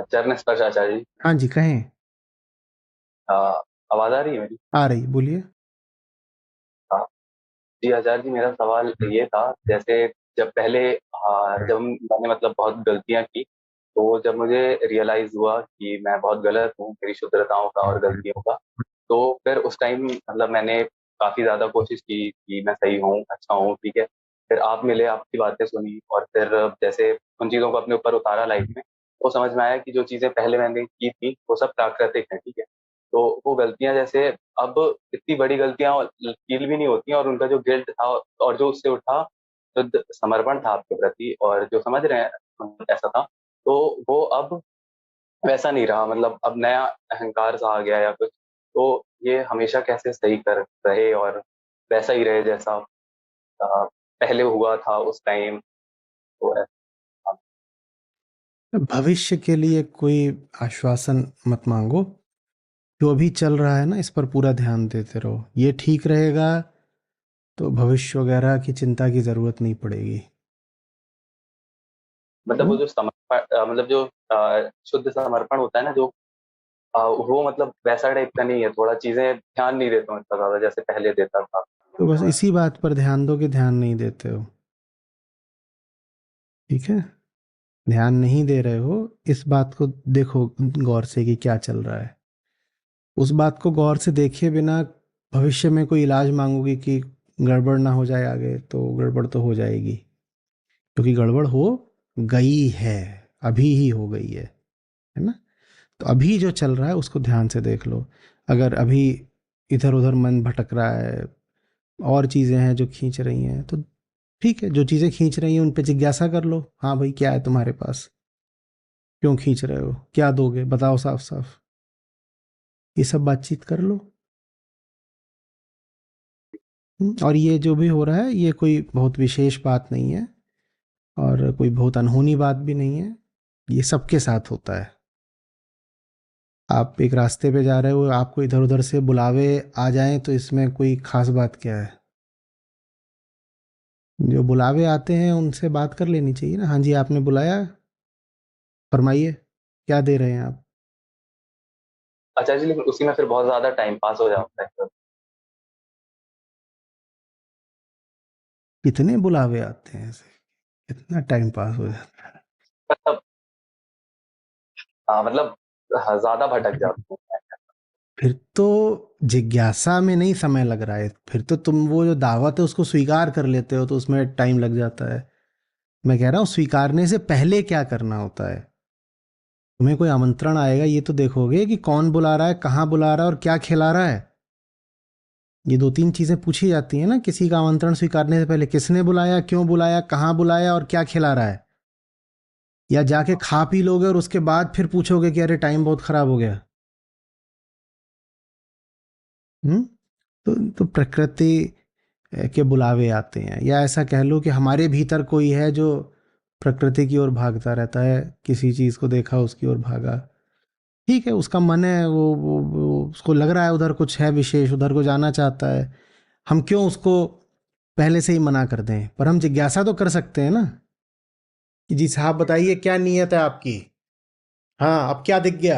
चरण स्पर्श आचार्य जी। हाँ जी, कहें। अ, आवाज आ रही है मेरी? आ रही, बोलिए। हाँ। जी आचार्य जी, मेरा सवाल ये था, जैसे जब पहले जब मैंने मतलब बहुत गलतियां की, तो जब मुझे रियलाइज हुआ कि मैं बहुत गलत हूँ, मेरी शुद्धताओं का और गलतियों का, तो फिर उस टाइम मतलब मैंने काफी ज्यादा कोशिश की कि मैं सही हूँ, अच्छा हूँ, ठीक है। फिर आप मिले, आपकी बातें सुनी, और फिर जैसे उन चीजों को अपने ऊपर उतारा लाइफ में, तो समझ में आया कि जो चीजें पहले मैंने की थी वो सब प्राकृतिक है, ठीक है। तो वो गलतियां जैसे अब इतनी बड़ी गलतियां फील भी नहीं होती हैं, और उनका जो गिल्ट था और जो उससे उठा शुद्ध समर्पण था आपके प्रति, और जो समझ रहे हैं ऐसा था, तो वो अब वैसा नहीं रहा। मतलब अब नया अहंकार सा आ गया या कुछ। तो ये हमेशा कैसे सही कर रहे और वैसा ही रहे जैसा पहले हुआ था उस टाइम, तो ऐसा। भविष्य के लिए कोई आश्वासन मत मांगो। जो अभी चल रहा है ना, इस पर पूरा ध्यान देते रहो। ये ठीक रहेगा तो भविष्य वगैरह की चिंता की ज़रूरत नहीं पड़ेगी। मतलब वो हम्म? जो समर्पण मतलब जो शुद्ध समर्पण होता है ना, जो वो मतलब वैसा टाइप का नहीं है। थोड़ा चीजें ध्यान नहीं देता हूँ इतना ज्यादा जैसे पहले देता था। तो बस इसी बात पर ध्यान दो कि ध्यान नहीं देते हो। ठीक है? ध्यान नहीं दे रहे हो, इस बात को देखो गौर से कि क्या चल रहा है। उस बात को गौर से देखे बिना भविष्य में कोई इलाज मांगोगे कि गड़बड़ ना हो जाए आगे, तो गड़बड़ तो हो जाएगी। क्योंकि गड़बड़ हो गई है, अभी ही हो गई है ना? तो अभी जो चल रहा है उसको ध्यान से देख लो। अगर अभी इधर उधर मन भटक रहा है, और चीज़ें हैं जो खींच रही हैं, तो ठीक है, जो चीज़ें खींच रही हैं उन पे जिज्ञासा कर लो। हाँ भाई, क्या है तुम्हारे पास? क्यों खींच रहे हो? क्या दोगे? बताओ साफ साफ। ये सब बातचीत कर लो। और ये जो भी हो रहा है, ये कोई बहुत विशेष बात नहीं है, और कोई बहुत अनहोनी बात भी नहीं है। ये सबके साथ होता है। आप एक रास्ते पे जा रहे हो, आपको इधर उधर से बुलावे आ जाएं, तो इसमें कोई खास बात क्या है? जो बुलावे आते हैं उनसे बात कर लेनी चाहिए ना। हाँ जी, आपने बुलाया, फरमाइए, क्या दे रहे हैं आप? अच्छा जी, लेकिन उसी में फिर बहुत ज्यादा टाइम पास हो जाता है फिर। कितने बुलावे आते हैं ऐसे? कितना टाइम पास हो जाता मतलब मतलब ज्यादा भटक जाता हूँ मैं। फिर तो जिज्ञासा में नहीं समय लग रहा है, फिर तो तुम वो जो दावत है उसको स्वीकार कर लेते हो, तो उसमें टाइम लग जाता है। मैं कह रहा हूँ स्वीकारने से पहले क्या करना होता है। तुम्हें कोई आमंत्रण आएगा, ये तो देखोगे कि कौन बुला रहा है, कहाँ बुला रहा है, और क्या खिला रहा है। ये दो तीन चीज़ें पूछी जाती हैं ना किसी का आमंत्रण स्वीकारने से पहले। किसने बुलाया, क्यों बुलाया, कहाँ बुलाया, और क्या खिला रहा है। या जाके खा पी लोगे और उसके बाद फिर पूछोगे कि अरे टाइम बहुत खराब हो गया। हम्म? तो प्रकृति के बुलावे आते हैं, या ऐसा कह लो कि हमारे भीतर कोई है जो प्रकृति की ओर भागता रहता है। किसी चीज़ को देखा, उसकी ओर भागा। ठीक है, उसका मन है, वो उसको लग रहा है उधर कुछ है विशेष, उधर को जाना चाहता है। हम क्यों उसको पहले से ही मना कर दें? पर हम जिज्ञासा तो कर सकते हैं ना, कि जी साहब बताइए क्या नीयत है आपकी। हाँ, अब क्या दिख गया?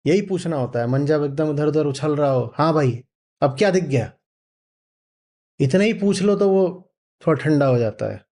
यही पूछना होता है। मन जब एकदम इधर उधर उछल रहा हो, हाँ भाई, अब क्या दिख गया? इतना ही पूछ लो तो वो थोड़ा ठंडा हो जाता है।